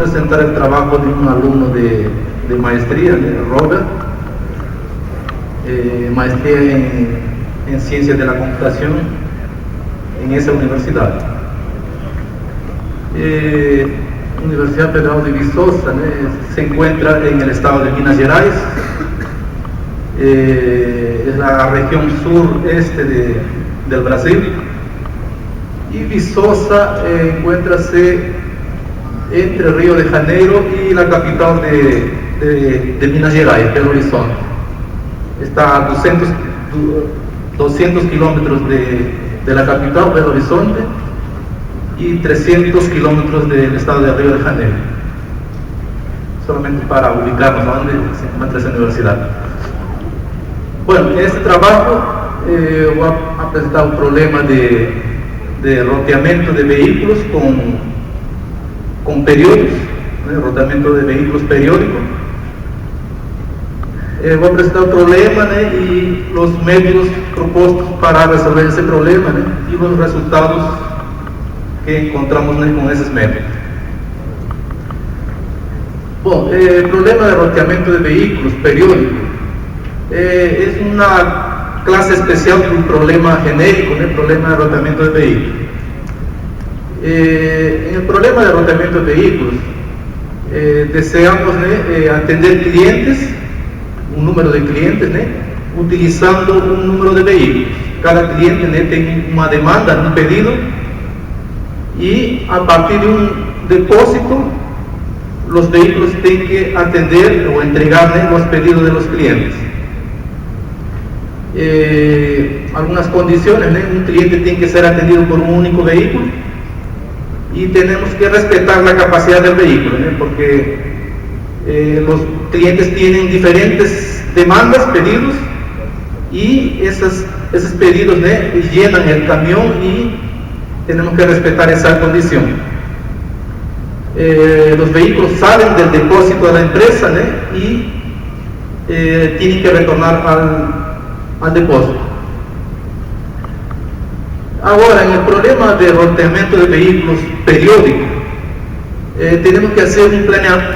Presentar el trabajo de un alumno de maestría, Robert, maestría en Ciencias de la Computación en esa universidad. Universidad Federal de Viçosa, se encuentra en el estado de Minas Gerais, es la región sureste del Brasil, y Viçosa encuéntrase entre Río de Janeiro y la capital de Minas Gerais, Belo Horizonte. Está a 200 kilómetros de la capital, Belo Horizonte, y 300 kilómetros del estado de Río de Janeiro. Solamente para ubicarnos donde se encuentra esa universidad. Bueno, en este trabajo voy a presentar un problema de roteamiento de vehículos con periodos, roteamiento de vehículos periódicos. Voy a presentar un problema y los métodos propuestos para resolver ese problema y los resultados que encontramos con esos métodos. Bueno, el problema de roteamiento de vehículos periódicos es una clase especial de un problema genérico, el problema de roteamiento de vehículos. En el problema de roteamiento de vehículos deseamos atender clientes, un número de clientes, utilizando un número de vehículos. Cada cliente tiene una demanda, un pedido, y a partir de un depósito los vehículos tienen que atender o entregar los pedidos de los clientes. Algunas condiciones, un cliente tiene que ser atendido por un único vehículo y tenemos que respetar la capacidad del vehículo, porque los clientes tienen diferentes demandas, pedidos, y esos pedidos llenan el camión y tenemos que respetar esa condición. Los vehículos salen del depósito de la empresa y tienen que retornar al depósito. Ahora, en el problema de roteamiento de vehículos periódicos, tenemos que hacer un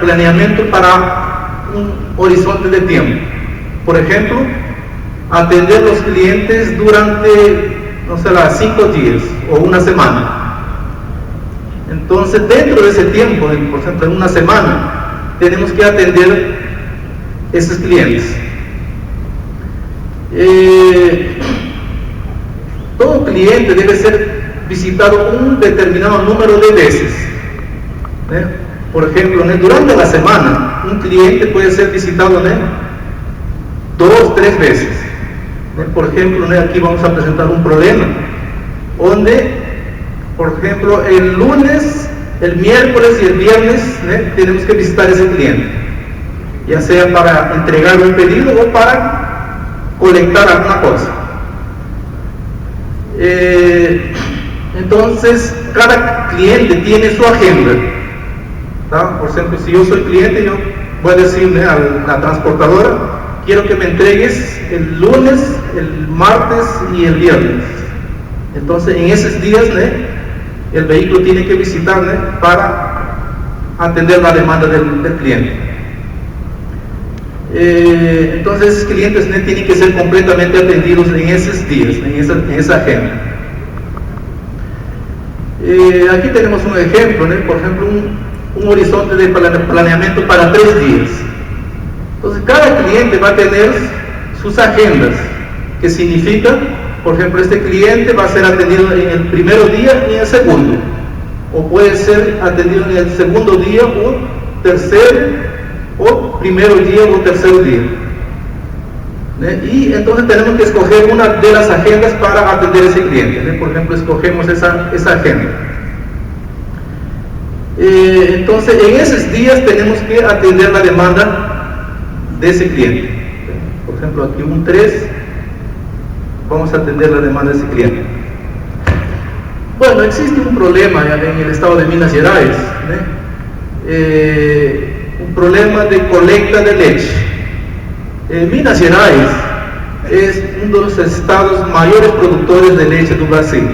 planeamiento para un horizonte de tiempo. Por ejemplo, atender los clientes durante, 5 días o una semana. Entonces, dentro de ese tiempo, por ejemplo, en una semana, tenemos que atender esos clientes. Todo cliente debe ser visitado un determinado número de veces. Por ejemplo, durante la semana, un cliente puede ser visitado 2, 3 veces. Por ejemplo, aquí vamos a presentar un problema donde, por ejemplo, el lunes, el miércoles y el viernes tenemos que visitar a ese cliente, ya sea para entregar un pedido o para colectar alguna cosa. Entonces, cada cliente tiene su agenda. Por ejemplo, si yo soy cliente, yo voy a decirle a la transportadora: quiero que me entregues el lunes, el martes y el viernes. Entonces, en esos días, el vehículo tiene que visitarme para atender la demanda del cliente. Entonces, esos clientes tienen que ser completamente atendidos en esos días, en esa agenda. Aquí tenemos un ejemplo, por ejemplo, un horizonte de planeamiento para 3 días. Entonces, cada cliente va a tener sus agendas, que significa, por ejemplo, este cliente va a ser atendido en el primer día y en el segundo, o puede ser atendido en el segundo día o tercer o primer día o tercer día. Y entonces tenemos que escoger una de las agendas para atender a ese cliente. Por ejemplo, escogemos esa agenda. Entonces, en esos días tenemos que atender la demanda de ese cliente. Por ejemplo, aquí un 3, vamos a atender la demanda de ese cliente. Bueno, existe un problema en el estado de Minas Gerais, un problema de colecta de leche. Minas Gerais es uno de los estados mayores productores de leche do Brasil.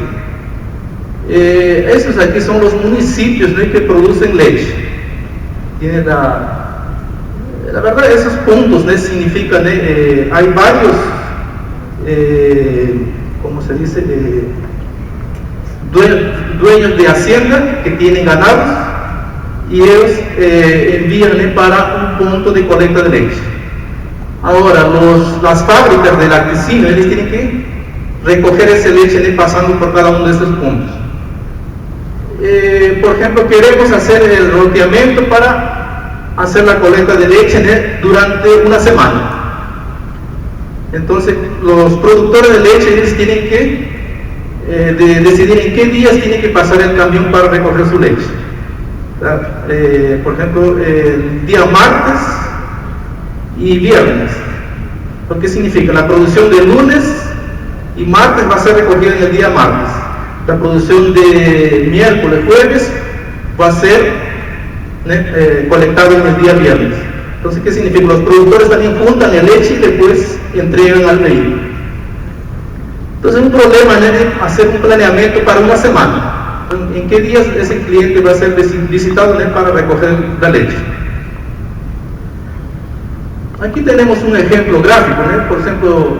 Estos aquí son los municipios que producen leche. tiene la verdad, esos puntos, ¿no? Significan, hay varios, ¿cómo se dice? Dueños de hacienda que tienen ganados y ellos envían para un punto de colecta de leche. Ahora, las fábricas de lacticino, ellos tienen que recoger esa leche pasando por cada uno de estos puntos. Por ejemplo, queremos hacer el roteamiento para hacer la colecta de leche durante una semana. Entonces, los productores de leche ellos tienen que decidir en qué días tiene que pasar el camión para recoger su leche. Por ejemplo, el día martes y viernes. ¿Qué significa? La producción de lunes y martes va a ser recogida en el día martes. La producción de miércoles, jueves va a ser colectada en el día viernes. Entonces, ¿qué significa? Los productores también juntan la leche y después entregan al vehículo. Entonces, un problema es hacer un planeamiento para una semana. ¿En qué días ese cliente va a ser visitado para recoger la leche? Aquí tenemos un ejemplo gráfico, por ejemplo,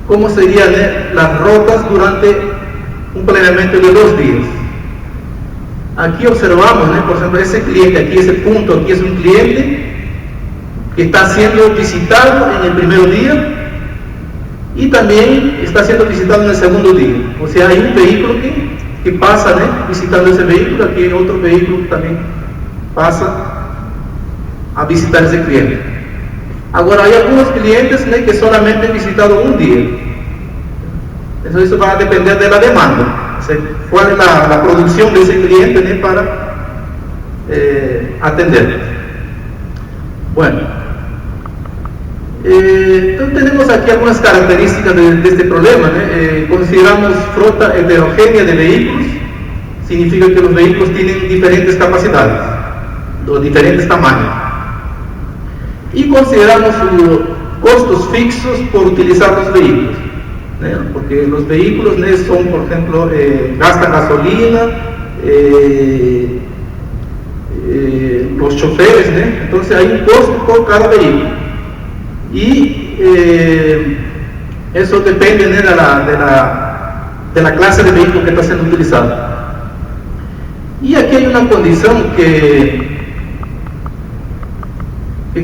cómo serían las rutas durante un planeamiento de 2 días. Aquí observamos, por ejemplo, ese cliente, aquí ese punto, aquí es un cliente que está siendo visitado en el primer día y también está siendo visitado en el segundo día. O sea, hay un vehículo que pasa visitando ese vehículo, aquí hay otro vehículo que también pasa a visitar ese cliente. Ahora, hay algunos clientes que solamente han visitado un día. Eso va a depender de la demanda. O sea, cuál es la producción de ese cliente para atender. Bueno, entonces tenemos aquí algunas características de este problema. Consideramos flota heterogénea de vehículos. Significa que los vehículos tienen diferentes capacidades o diferentes tamaños. Y consideramos costos fixos por utilizar los vehículos, porque los vehículos son, por ejemplo, gastan gasolina, los choferes, entonces hay un costo por cada vehículo y eso depende de la clase de vehículo que está siendo utilizado. Y aquí hay una condición que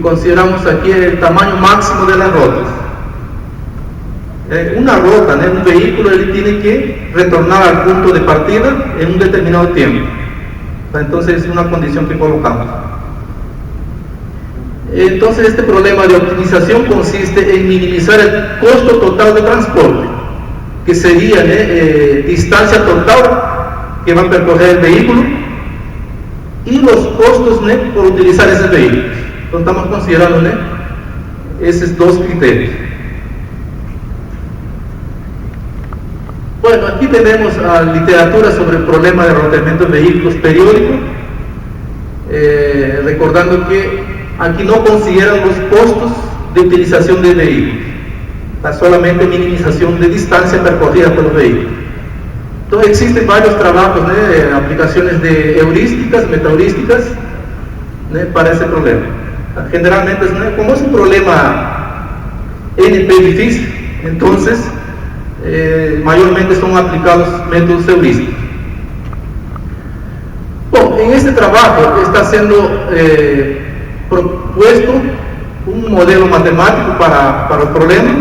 consideramos aquí el tamaño máximo de las rutas. Una ruta, un vehículo él tiene que retornar al punto de partida en un determinado tiempo. Entonces es una condición que colocamos. Entonces este problema de optimización consiste en minimizar el costo total de transporte, que sería distancia total que va a percorrer el vehículo y los costos por utilizar ese vehículo. Entonces estamos considerando esos dos criterios. Bueno, aquí tenemos literatura sobre el problema de roteamiento de vehículos periódico, recordando que aquí no consideran los costos de utilización de vehículos, solamente minimización de distancia percorrida por los vehículos. Entonces existen varios trabajos, aplicaciones de heurísticas, metaheurísticas, para ese problema. Generalmente, como es un problema NP difícil, entonces mayormente son aplicados métodos heurísticos. Bueno, en este trabajo está siendo propuesto un modelo matemático para el problema.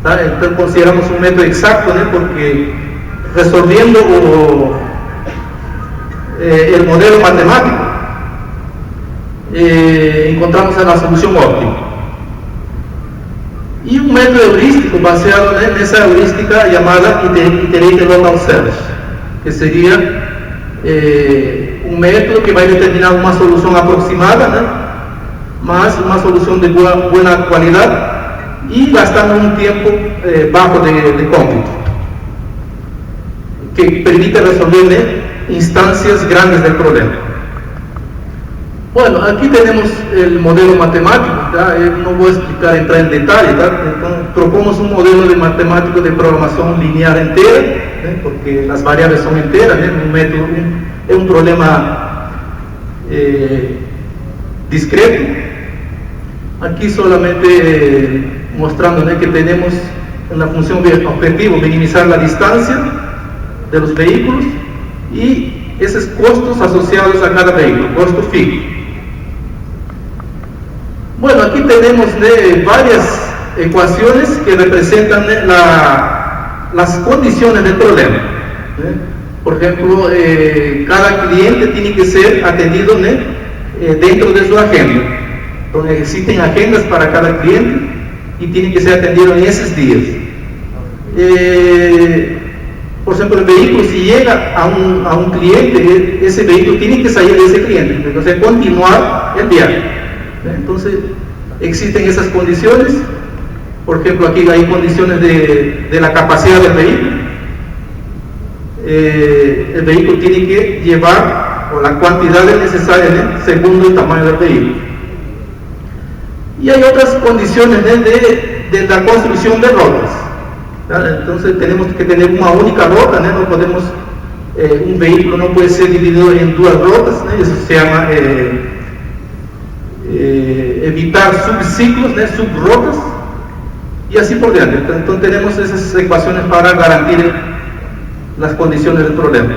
Entonces consideramos un método exacto, porque resolviendo el modelo matemático encontramos la solución óptima. Y un método heurístico basado en esa heurística llamada Iterated Local Search, que sería un método que va a determinar una solución aproximada, más una solución de buena calidad y gastando un tiempo bajo de cómputo, que permite resolver instancias grandes del problema. Bueno, aquí tenemos el modelo matemático, no voy a entrar en detalle, proponemos un modelo de matemático de programación lineal entera, porque las variables son enteras, un método, es un problema discreto. Aquí solamente mostrando que tenemos en la función objetivo minimizar la distancia de los vehículos y esos costos asociados a cada vehículo, costo fijo. Bueno, aquí tenemos varias ecuaciones que representan las condiciones del problema. Por ejemplo, cada cliente tiene que ser atendido dentro de su agenda. Entonces existen agendas para cada cliente y tiene que ser atendido en esos días. Por ejemplo, el vehículo, si llega a un cliente, ese vehículo tiene que salir de ese cliente, entonces continuar el viaje. Entonces existen esas condiciones. Por ejemplo, aquí hay condiciones de la capacidad del vehículo. El vehículo tiene que llevar la cantidad necesaria según el tamaño del vehículo. Y hay otras condiciones de la construcción de rutas. Entonces tenemos que tener una única ruta, no podemos, un vehículo no puede ser dividido en dos rutas, eso se llama evitar subciclos, subrutas, y así por delante. Entonces tenemos esas ecuaciones para garantir las condiciones del problema.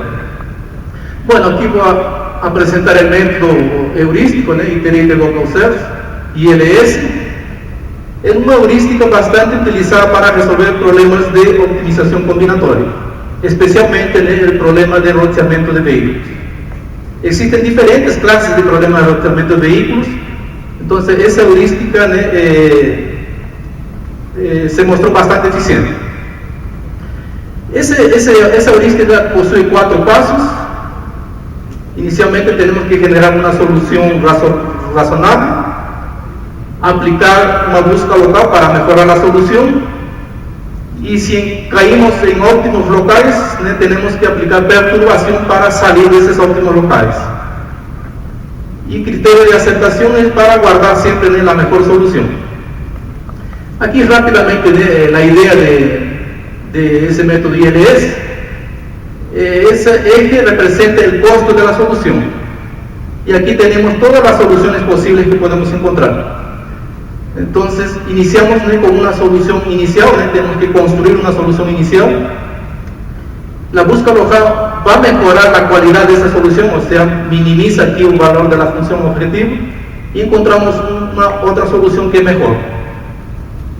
Bueno, aquí voy a presentar el método heurístico, Iterated Local Search, ILS. Es una heurística bastante utilizada para resolver problemas de optimización combinatoria, especialmente el problema de roteamiento de vehículos. Existen diferentes clases de problemas de roteamiento de vehículos, entonces esa heurística se mostró bastante eficiente. Esa heurística posee 4 pasos. Inicialmente tenemos que generar una solución razonable, aplicar una búsqueda local para mejorar la solución, y si caímos en óptimos locales, tenemos que aplicar perturbación para salir de esos óptimos locales. Y criterio de aceptación es para guardar siempre la mejor solución. Aquí rápidamente la idea de ese método ILS. Ese eje representa el costo de la solución, y aquí tenemos todas las soluciones posibles que podemos encontrar. Entonces iniciamos con una solución inicial, tenemos que construir una solución inicial. La búsqueda local va a mejorar la calidad de esa solución, o sea, minimiza aquí un valor de la función objetivo y encontramos otra solución que es mejor.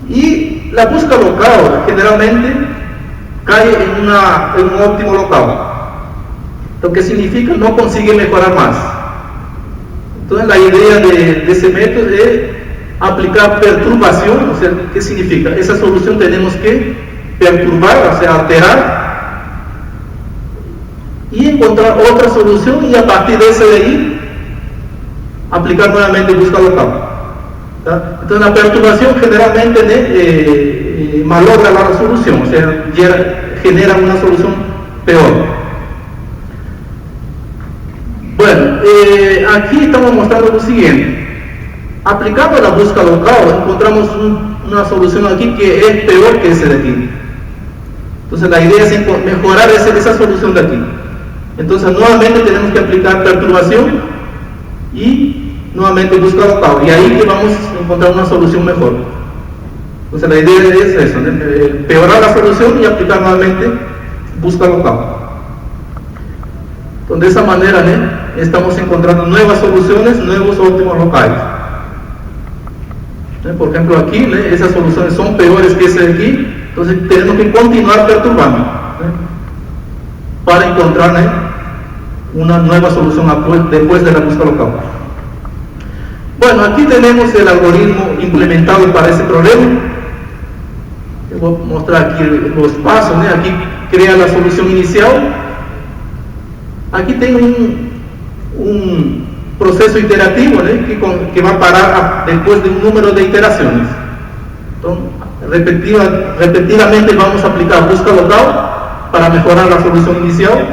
Y la búsqueda local generalmente cae en un óptimo local, lo que significa no consigue mejorar más. Entonces la idea de ese método es aplicar perturbación, o sea, ¿qué significa? Esa solución tenemos que perturbar, o sea, alterar, y encontrar otra solución, y a partir de ese de ahí aplicar nuevamente búsqueda local. Entonces la perturbación generalmente malogra la solución, o sea, genera una solución peor. Bueno, aquí estamos mostrando lo siguiente. Aplicando la búsqueda local, encontramos una solución aquí que es peor que ese de aquí. Entonces la idea es mejorar esa solución de aquí. Entonces nuevamente tenemos que aplicar perturbación y nuevamente búsqueda local, y ahí que vamos a encontrar una solución mejor. Entonces la idea es eso, empeorar la solución y aplicar nuevamente búsqueda local. Entonces de esa manera estamos encontrando nuevas soluciones, nuevos óptimos locales. Por ejemplo aquí, esas soluciones son peores que ese de aquí, entonces tenemos que continuar perturbando para encontrar una nueva solución después de la búsqueda local. Bueno, aquí tenemos el algoritmo implementado para ese problema. Voy a mostrar aquí los pasos. Aquí crea la solución inicial. Aquí tengo un proceso iterativo que va a parar después de un número de iteraciones. Entonces, repetidamente vamos a aplicar búsqueda local para mejorar la solución inicial.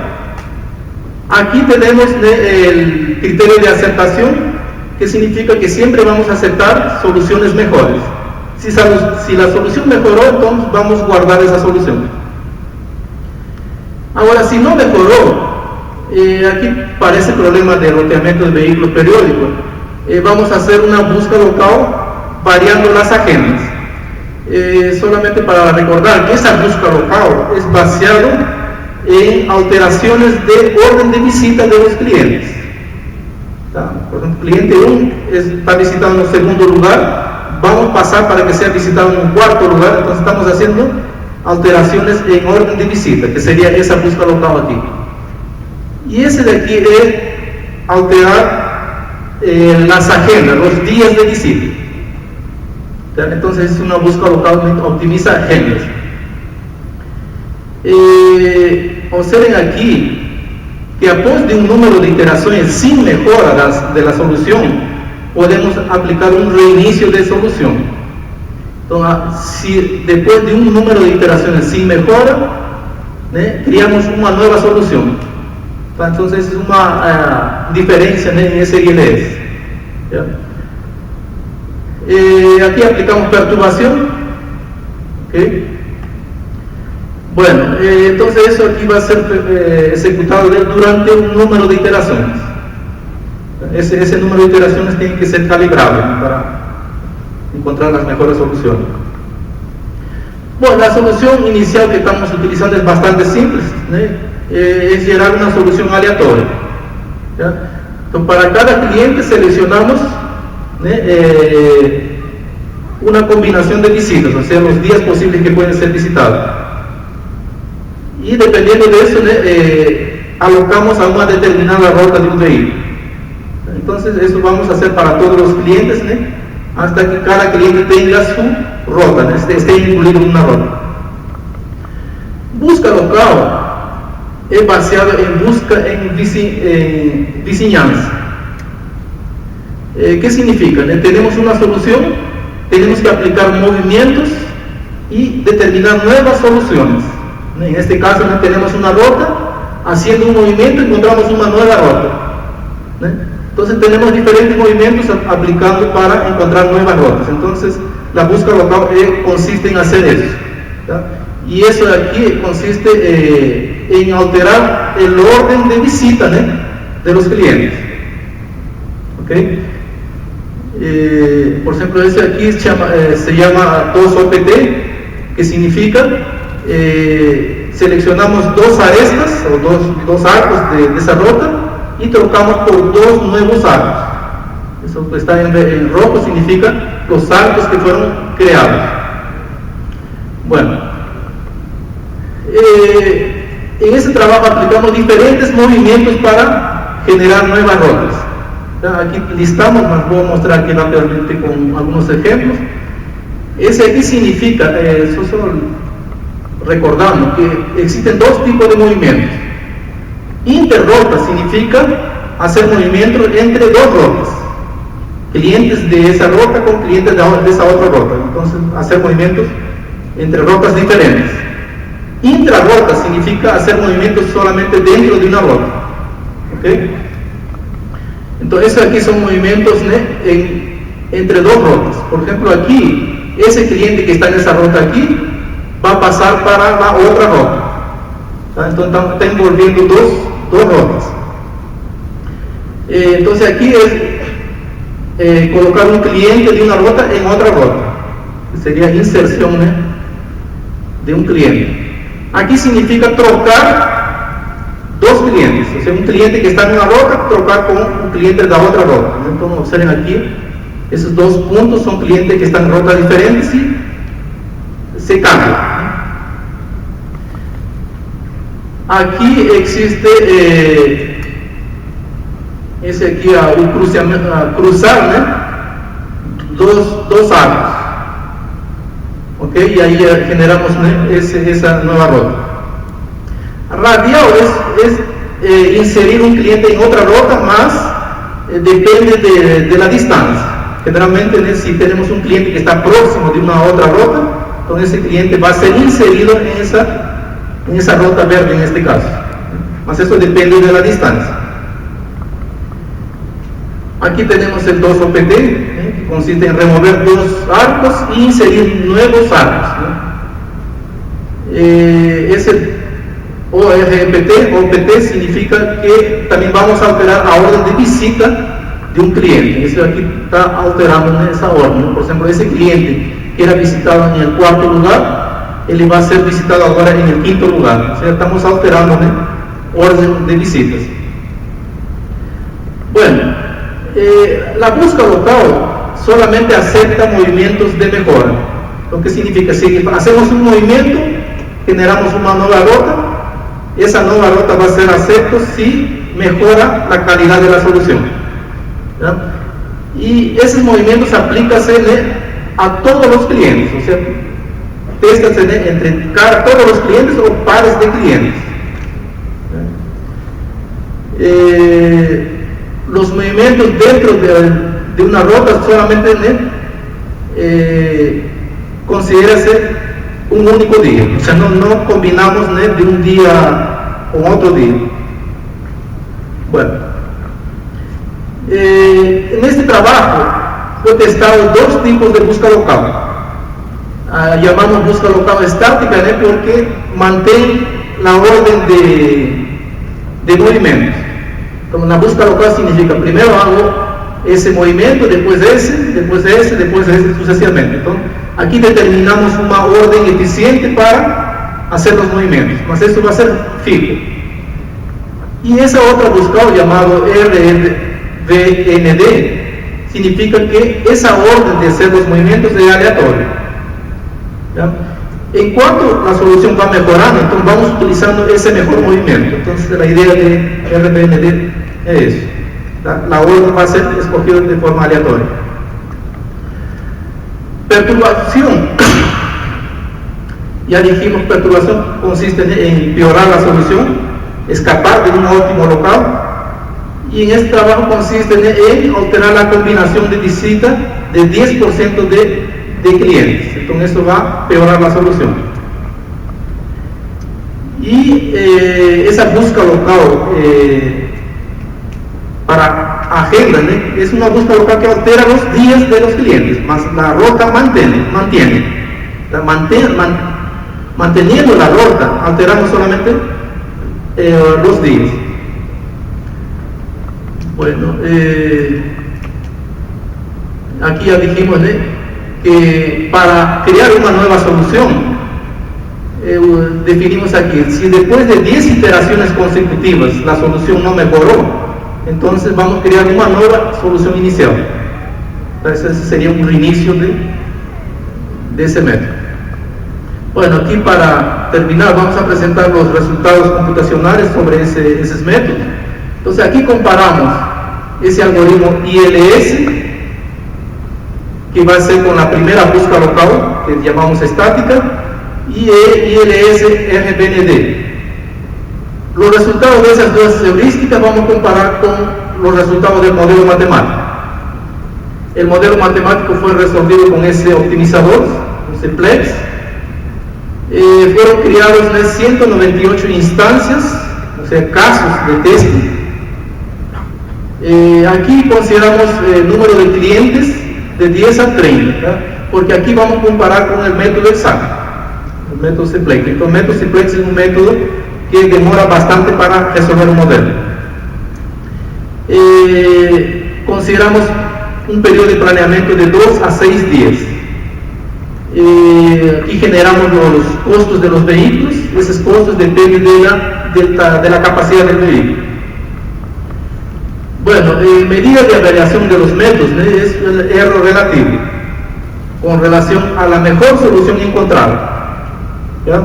Aquí tenemos el criterio de aceptación, que significa que siempre vamos a aceptar soluciones mejores. Si la solución mejoró, entonces vamos a guardar esa solución. Ahora, si no mejoró, aquí parece problema de roteamiento de vehículos periódicos. vamos a hacer una búsqueda local variando las agendas. Solamente para recordar que esa búsqueda local es basado en alteraciones de orden de visita de los clientes. Por ejemplo, cliente 1 está visitando en un segundo lugar, vamos a pasar para que sea visitado en un cuarto lugar, entonces estamos haciendo alteraciones en orden de visita, que sería esa búsqueda local aquí. Y ese de aquí es alterar las agendas, los días de visita. Entonces es una búsqueda local que optimiza agendas. Observen aquí que após de un número de iteraciones sin mejora de la solución, podemos aplicar un reinicio de solución. Entonces, si después de un número de iteraciones sin mejora, creamos una nueva solución. Entonces es una diferencia en SLS. Aquí aplicamos perturbación. ¿Okay? Bueno, entonces eso aquí va a ser ejecutado durante un número de iteraciones. Ese número de iteraciones tiene que ser calibrable para encontrar las mejores soluciones. Bueno, la solución inicial que estamos utilizando es bastante simple, es generar una solución aleatoria. Entonces, para cada cliente seleccionamos una combinación de visitas, o sea, los días posibles que pueden ser visitados. Y dependiendo de eso, alocamos a una determinada ruta de un vehículo. Entonces, eso vamos a hacer para todos los clientes, hasta que cada cliente tenga su ruta, esté incluido en una ruta. Busca local es basado en busca en vicinanza. ¿Qué significa? Tenemos una solución, tenemos que aplicar movimientos y determinar nuevas soluciones. En este caso tenemos una ruta, haciendo un movimiento encontramos una nueva ruta. Entonces tenemos diferentes movimientos aplicando para encontrar nuevas rutas. Entonces la búsqueda local consiste en hacer eso. Y eso de aquí consiste en alterar el orden de visita de los clientes. ¿Okay? Por ejemplo, ese aquí se llama 2OPT, que significa seleccionamos dos arestas o dos arcos de esa ruta y trocamos por dos nuevos arcos. Eso que está en rojo significa los arcos que fueron creados. Bueno, en ese trabajo aplicamos diferentes movimientos para generar nuevas rutas. Aquí listamos, más voy a mostrar aquí rápidamente con algunos ejemplos. Ese aquí significa, recordando que existen dos tipos de movimientos. Interrota significa hacer movimientos entre dos rutas, clientes de esa ruta con clientes de esa otra ruta. Entonces, hacer movimientos entre rutas diferentes. Intrarrota significa hacer movimientos solamente dentro de una ruta. ¿Okay? Entonces, aquí son movimientos entre dos rutas. Por ejemplo, aquí, ese cliente que está en esa ruta aquí va a pasar para la otra ruta. Entonces, está envolviendo dos rutas. Entonces, aquí es colocar un cliente de una ruta en otra ruta. Sería inserción de un cliente. Aquí significa trocar dos clientes, o sea, un cliente que está en una ruta, trocar con un cliente de la otra ruta. Entonces, observen aquí, esos dos puntos son clientes que están en rutas diferentes y se cambian. Aquí existe ese aquí cruzar dos arcos. ¿Okay? Y ahí generamos esa nueva ruta. Radial es inserir un cliente en otra ruta, más depende de la distancia. Generalmente, si tenemos un cliente que está próximo de una otra ruta, entonces ese cliente va a ser inserido en esa ruta verde en este caso. Más eso depende de la distancia. Aquí tenemos el 2OPT, que consiste en remover dos arcos y inserir nuevos arcos. Ese ORPT significa que también vamos a alterar la orden de visita de un cliente. Eso aquí está alterando en esa orden. Por ejemplo, ese cliente que era visitado en el cuarto lugar, él va a ser visitado ahora en el quinto lugar. O sea, estamos alterando orden de visitas. Bueno, la búsqueda local solamente acepta movimientos de mejora. Lo que significa, si hacemos un movimiento, generamos una nueva ruta, esa nueva ruta va a ser acepto si mejora la calidad de la solución. ¿Ya? Y esos movimientos aplícanse a todos los clientes, o sea, testas entre todos los clientes o pares de clientes. Los movimientos dentro de una ruta solamente considérase un único día, o sea, no combinamos de un día con otro día. Bueno, en este trabajo fue testado dos tipos de búsqueda local. Llamamos búsqueda local estática, porque mantiene la orden de movimientos. Como la búsqueda local significa, primero hago ese movimiento, después de ese, después de ese, después de ese, sucesivamente. Entonces, aquí determinamos una orden eficiente para hacer los movimientos, mas esto va a ser fijo. Y esa otra búsqueda, llamado RVND, significa que esa orden de hacer los movimientos es aleatoria. ¿Ya? En cuanto la solución va mejorando, entonces vamos utilizando ese mejor movimiento. Entonces la idea de RVND es eso. La orden va a ser escogida de forma aleatoria. Perturbación. Ya dijimos, perturbación consiste en empeorar la solución, escapar de un óptimo local, y en este trabajo consiste en alterar la combinación de visita de 10% de clientes. Entonces eso va a empeorar la solución. Y esa búsqueda local para agenda, es una búsqueda local que altera los días de los clientes, más la ruta manteniendo la ruta, alteramos solamente los días. Bueno, aquí ya dijimos que para crear una nueva solución, definimos aquí, si después de 10 iteraciones consecutivas la solución no mejoró, entonces vamos a crear una nueva solución inicial. Entonces ese sería un reinicio de ese método. Bueno, aquí para terminar vamos a presentar los resultados computacionales sobre esos métodos. Entonces aquí comparamos ese algoritmo ILS, que va a ser con la primera búsqueda local, que llamamos estática, y ILS RVND. Los resultados de esas dos heurísticas vamos a comparar con los resultados del modelo matemático. El modelo matemático fue resolvido con ese optimizador, un simplex. Fueron creados 198 instancias, o sea, casos de testing. Aquí consideramos el número de clientes de 10 a 30, ¿verdad? Porque aquí vamos a comparar con el método exacto, el método simplex. Entonces, el método simplex es un método que demora bastante para resolver un modelo. Consideramos un periodo de planeamiento de 2 a 6 días. Aquí generamos los costos de los vehículos. Esos costos dependen de la capacidad del vehículo. Bueno, medida de variación de los métodos es el error relativo con relación a la mejor solución encontrada. ¿Ya?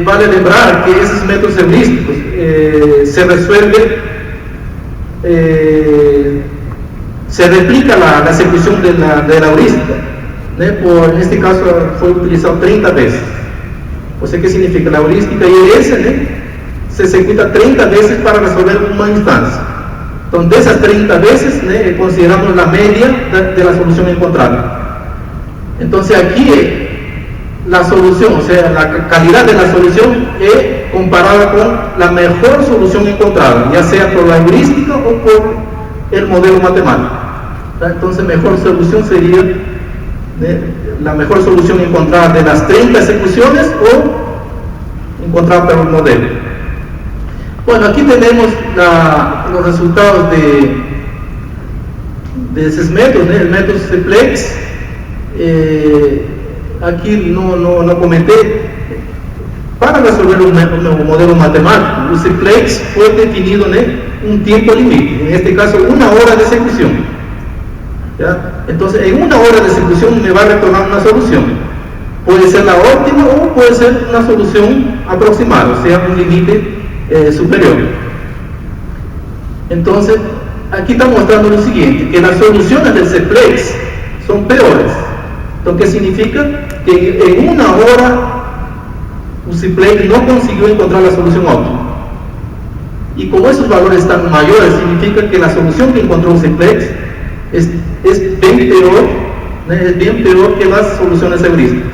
Vale lembrar que esos métodos heurísticos se resuelve, se replica la ejecución de la heurística. En este caso fue utilizado 30 veces. O sea, ¿qué significa? La heurística ILS se ejecuta 30 veces para resolver una instancia. Entonces, de esas 30 veces consideramos la media de la solución encontrada. Entonces, aquí la solución, o sea, la calidad de la solución es comparada con la mejor solución encontrada, ya sea por la heurística o por el modelo matemático. Entonces, mejor solución sería la mejor solución encontrada de las 30 ejecuciones o encontrada por el modelo. Bueno, aquí tenemos los resultados de esos métodos, el método simplex, aquí no comenté, para resolver un modelo matemático, el simplex fue definido un tiempo límite, en este caso 1 hora de ejecución. ¿Ya? Entonces, en 1 hora de ejecución me va a retornar una solución. Puede ser la óptima o puede ser una solución aproximada, o sea, un límite superior. Entonces, aquí está mostrando lo siguiente, que las soluciones del simplex son peores. Entonces, ¿qué significa? Que en 1 hora un simplex no consiguió encontrar la solución óptima. Y como esos valores están mayores, significa que la solución que encontró un simplex es bien peor que las soluciones heurísticas.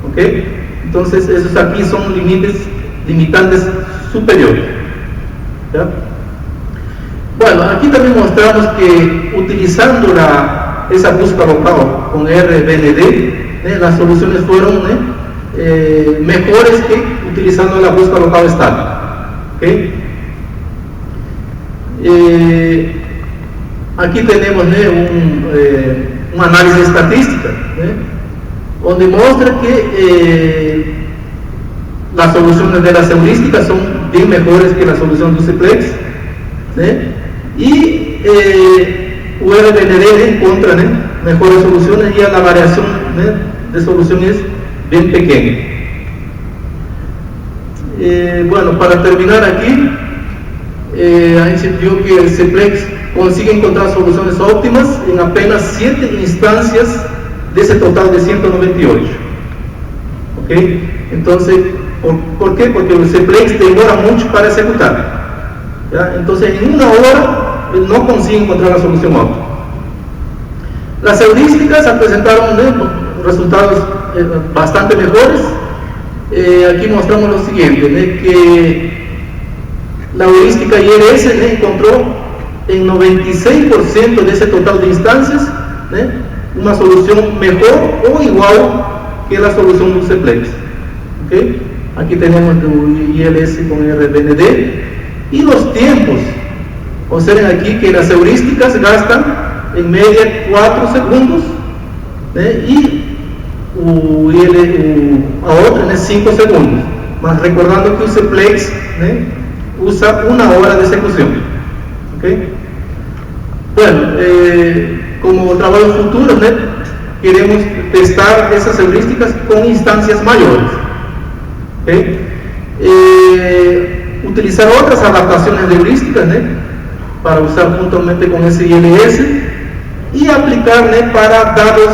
¿Ok? Entonces, esos aquí son limitantes superiores. ¿Ya? Bueno, aquí también mostramos que utilizando esa búsqueda local con RBND, las soluciones fueron mejores que utilizando la búsqueda local estática. ¿Okay? Aquí tenemos un análisis estadístico, donde muestra que las soluciones de las heurísticas son bien mejores que la solución de simplex, y URBND encuentra mejores soluciones, y la variación de solución es bien pequeña. Bueno, para terminar aquí, ahí se vio que el simplex consigue encontrar soluciones óptimas en apenas 7 instancias de ese total de 198. ¿Ok? Entonces, ¿por qué? Porque el simplex demora mucho para ejecutar. ¿Ya? Entonces, en 1 hora no consigue encontrar la solución óptima. Las heurísticas presentaron resultados bastante mejores. Aquí mostramos lo siguiente, que la heurística IRS encontró en 96% de ese total de instancias una solución mejor o igual que la solución de un simplex. ¿Okay? Aquí tenemos el ILS con RBND y los tiempos. Observen aquí que las heurísticas gastan en media 4 segundos y a otra en 5 segundos, más recordando que un simplex usa 1 hora de ejecución. ¿Okay? Bueno, como trabajo futuro, queremos testar esas heurísticas con instancias mayores. ¿Okay? Utilizar otras adaptaciones de heurísticas para usar puntualmente con SILS y aplicar para datos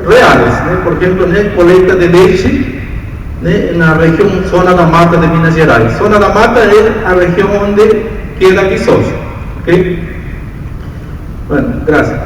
reales, por ejemplo, colecta de leche en la región Zona da Mata de Minas Gerais. Zona da Mata es la región donde queda Viçosa. ¿Okay? Bueno, gracias.